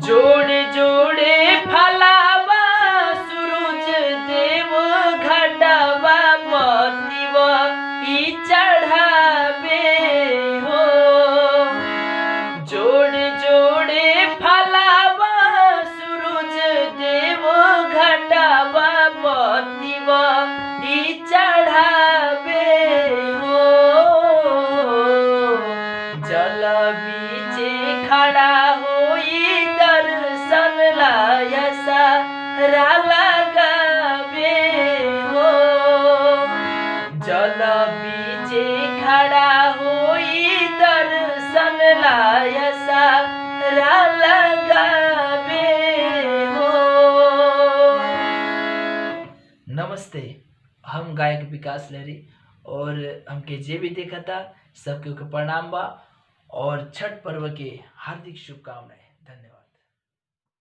जोड़े जोड़े फलावा सूरज देव घटावा पतिव ई चढ़ावे हो। जोड़े जोड़े फलावा सूरज देव घटावा पतिव ई चढ़ावे हो। जल बीचे खड़ा होई दर्शन लायसा लगावे हो। जल बीचे खड़ा होई दर्शन लायसा लगावे हो। नमस्ते, हम गायक विकास लहरी और हमके जे भी देखा था सबके प्रणाम बा और छठ पर्व के हार्दिक शुभकामनाएं। धन्यवाद।